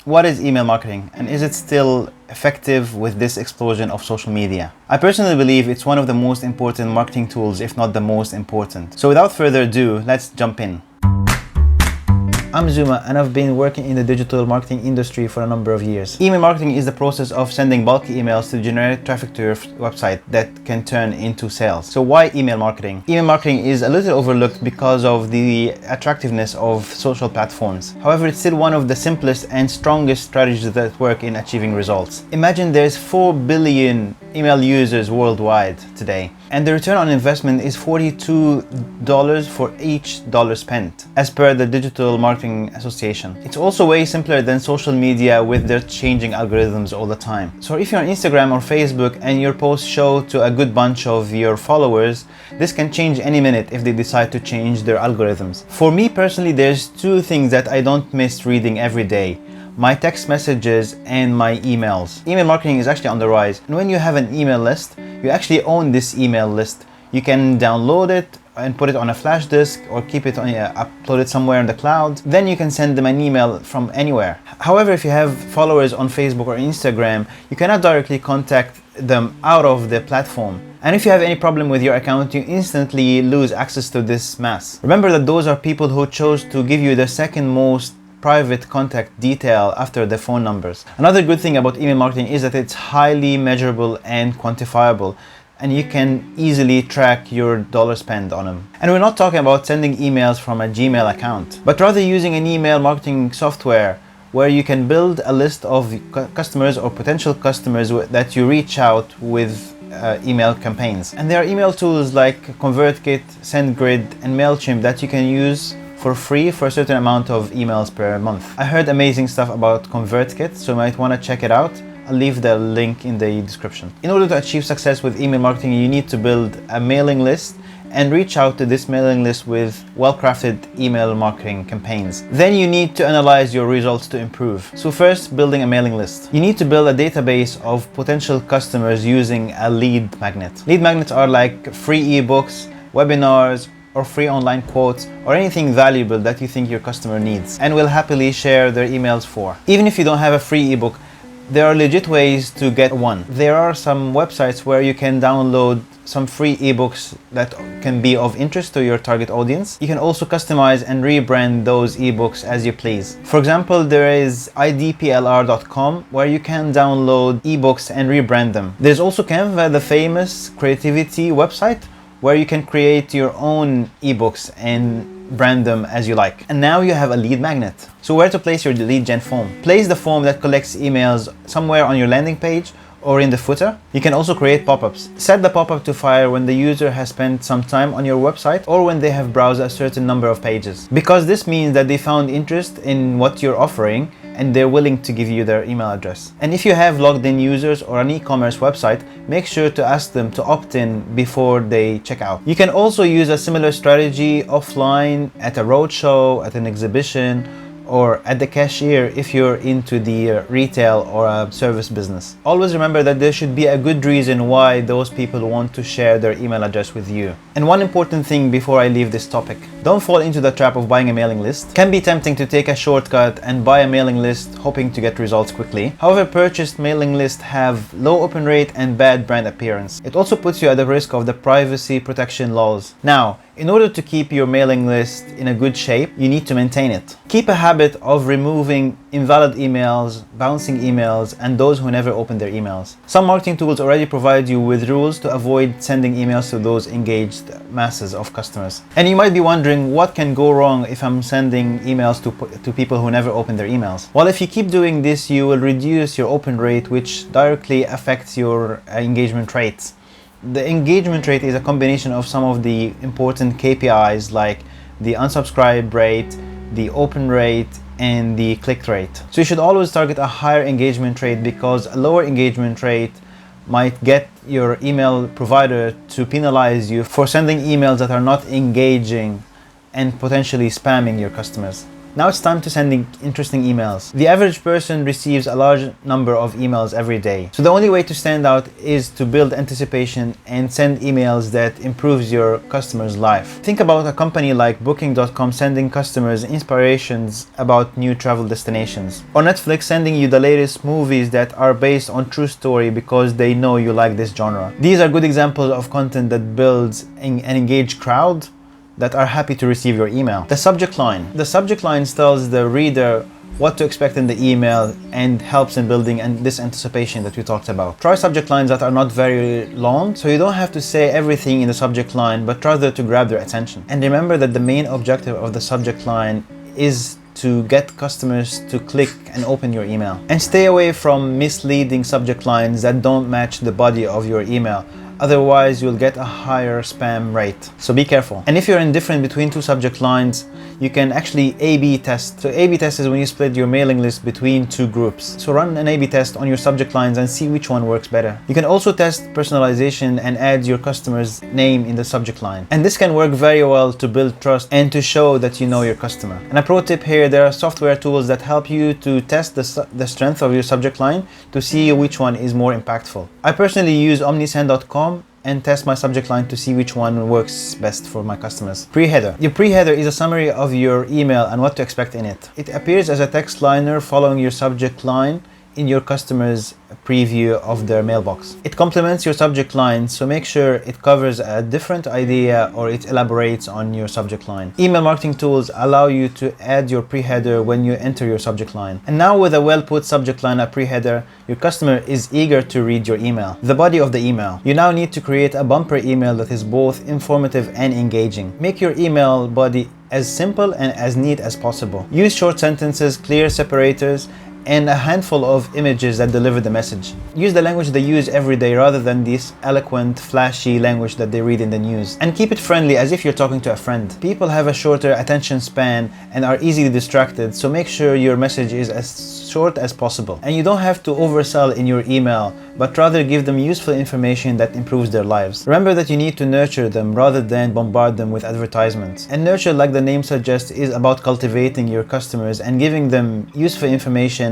What is email marketing, and is it still effective with this explosion of social media? I personally believe it's one of the most important marketing tools, if not the most important. So without further ado, let's jump in. I'm Zuma, and I've been working in the digital marketing industry for a number of years. Email marketing is the process of sending bulky emails to generate traffic to your website that can turn into sales. So why email marketing? Email marketing is a little overlooked because of the attractiveness of social platforms. However, it's still one of the simplest and strongest strategies that work in achieving results. Imagine there's 4 billion email users worldwide today, and the return on investment is $42 for each dollar spent, as per the Digital Marketing Association. It's also way simpler than social media with their changing algorithms all the time. So if you're on Instagram or Facebook and your posts show to a good bunch of your followers, this can change any minute if they decide to change their algorithms. For me personally, there's 2 things that I don't miss reading every day: my text messages and my emails. Email marketing is actually on the rise, and when you have an email list, you actually own this email list. You can download it and put it on a flash disk, or keep it on, upload it somewhere in the cloud. Then you can send them an email from anywhere. However, if you have followers on Facebook or Instagram, you cannot directly contact them out of the platform. And if you have any problem with your account, you instantly lose access to this mass. Remember that those are people who chose to give you the second most private contact detail after the phone numbers. Another good thing about email marketing is that it's highly measurable and quantifiable, and you can easily track your dollar spend on them. And we're not talking about sending emails from a Gmail account, but rather using an email marketing software where you can build a list of customers or potential customers that you reach out with email campaigns. And there are email tools like ConvertKit, SendGrid, and MailChimp that you can use for free for a certain amount of emails per month. I heard amazing stuff about ConvertKit, so you might want to check it out. I'll leave the link in the description. In order to achieve success with email marketing, you need to build a mailing list and reach out to this mailing list with well-crafted email marketing campaigns. Then you need to analyze your results to improve. So first, building a mailing list. You need to build a database of potential customers using a lead magnet. Lead magnets are like free ebooks, webinars, or free online quotes, or anything valuable that you think your customer needs and will happily share their emails for. Even if you don't have a free ebook, there are legit ways to get one. There are some websites where you can download some free ebooks that can be of interest to your target audience. You can also customize and rebrand those ebooks as you please. For example, there is idplr.com where you can download ebooks and rebrand them. There's also Canva, the famous creativity website, where you can create your own ebooks and brand them as you like. And now you have a lead magnet. So where to place your lead gen form? Place the form that collects emails somewhere on your landing page or in the footer. You can also create pop-ups. Set the pop-up to fire when the user has spent some time on your website or when they have browsed a certain number of pages, because this means that they found interest in what you're offering and they're willing to give you their email address. And if you have logged in users or an e-commerce website, make sure to ask them to opt in before they check out. You can also use a similar strategy offline at a roadshow, at an exhibition, or at the cashier if you're into the retail or a service business. Always remember that there should be a good reason why those people want to share their email address with you. And one important thing before I leave this topic: don't fall into the trap of buying a mailing list. It can be tempting to take a shortcut and buy a mailing list hoping to get results quickly. However, purchased mailing lists have low open rate and bad brand appearance. It also puts you at the risk of the privacy protection laws. Now, in order to keep your mailing list in a good shape, you need to maintain it. Keep a habit of removing invalid emails, bouncing emails, and those who never open their emails. Some marketing tools already provide you with rules to avoid sending emails to those engaged masses of customers. And you might be wondering, what can go wrong if I'm sending emails to people who never open their emails? Well, if you keep doing this, you will reduce your open rate, which directly affects your engagement rates. The engagement rate is a combination of some of the important KPIs like the unsubscribe rate, the open rate, and the click rate. So you should always target a higher engagement rate, because a lower engagement rate might get your email provider to penalize you for sending emails that are not engaging and potentially spamming your customers. Now it's time to sending interesting emails. The average person receives a large number of emails every day. So the only way to stand out is to build anticipation and send emails that improves your customer's life. Think about a company like Booking.com sending customers inspirations about new travel destinations. Or Netflix sending you the latest movies that are based on true story because they know you like this genre. These are good examples of content that builds an engaged crowd that are happy to receive your email. The subject line. The subject line tells the reader what to expect in the email and helps in building this anticipation that we talked about. Try subject lines that are not very long, so you don't have to say everything in the subject line, but rather to grab their attention. And remember that the main objective of the subject line is to get customers to click and open your email. And stay away from misleading subject lines that don't match the body of your email. Otherwise, you'll get a higher spam rate. So be careful. And if you're indifferent between two subject lines, you can actually A/B test. So A/B test is when you split your mailing list between two groups. So run an A/B test on your subject lines and see which one works better. You can also test personalization and add your customer's name in the subject line. And this can work very well to build trust and to show that you know your customer. And a pro tip here, there are software tools that help you to test the strength of your subject line to see which one is more impactful. I personally use omnisend.com and test my subject line to see which one works best for my customers. Pre-header. Your pre-header is a summary of your email and what to expect in it. It appears as a text liner following your subject line in your customer's preview of their mailbox. It complements your subject line, so make sure it covers a different idea or it elaborates on your subject line. Email marketing tools allow you to add your pre-header when you enter your subject line. And now with a well-put subject line, a pre-header, your customer is eager to read your email. The body of the email. You now need to create a bumper email that is both informative and engaging. Make your email body as simple and as neat as possible. Use short sentences, clear separators, and a handful of images that deliver the message. Use the language they use every day rather than this eloquent, flashy language that they read in the news. And keep it friendly as if you're talking to a friend. People have a shorter attention span and are easily distracted, so make sure your message is as short as possible. And you don't have to oversell in your email, but rather give them useful information that improves their lives. Remember that you need to nurture them rather than bombard them with advertisements. And nurture, like the name suggests, is about cultivating your customers and giving them useful information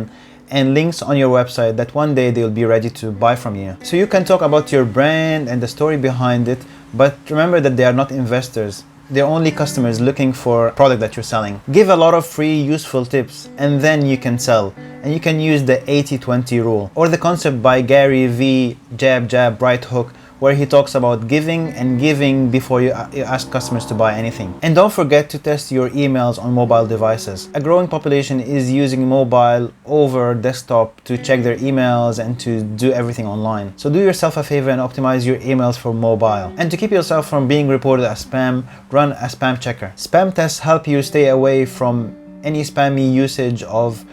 and links on your website that one day they'll be ready to buy from you. So you can talk about your brand and the story behind it, but remember that they are not investors. They're only customers looking for a product that you're selling. Give a lot of free useful tips and then you can sell. And you can use the 80-20 rule or the concept by Gary V. Jab, jab, right hook, where he talks about giving and giving before you ask customers to buy anything. And don't forget to test your emails on mobile devices. A growing population is using mobile over desktop to check their emails and to do everything online. So do yourself a favor and optimize your emails for mobile. And to keep yourself from being reported as spam, run a spam checker. Spam tests help you stay away from any spammy usage of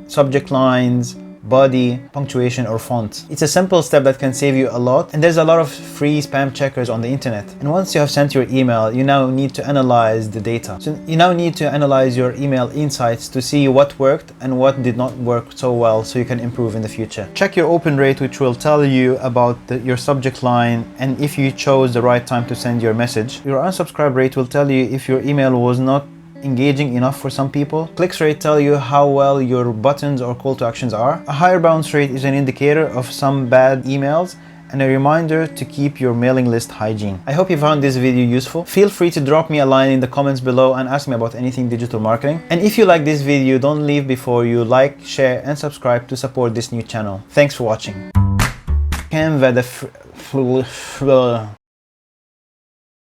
subject lines, body, punctuation, or font. It's a simple step that can save you a lot, and there's a lot of free spam checkers on the internet. And once you have sent your email, you now need to analyze the data. So you now need to analyze your email insights to see what worked and what did not work so well so you can improve in the future. Check your open rate, which will tell you about your subject line and if you chose the right time to send your message. Your unsubscribe rate will tell you if your email was not engaging enough for some people. Clicks rate tell you how well your buttons or call to actions are. A higher bounce rate is an indicator of some bad emails and a reminder to keep your mailing list hygiene. I hope you found this video useful. Feel free to drop me a line in the comments below and ask me about anything digital marketing. And if you like this video, don't leave before you like, share and subscribe to support this new channel. Thanks for watching. Canva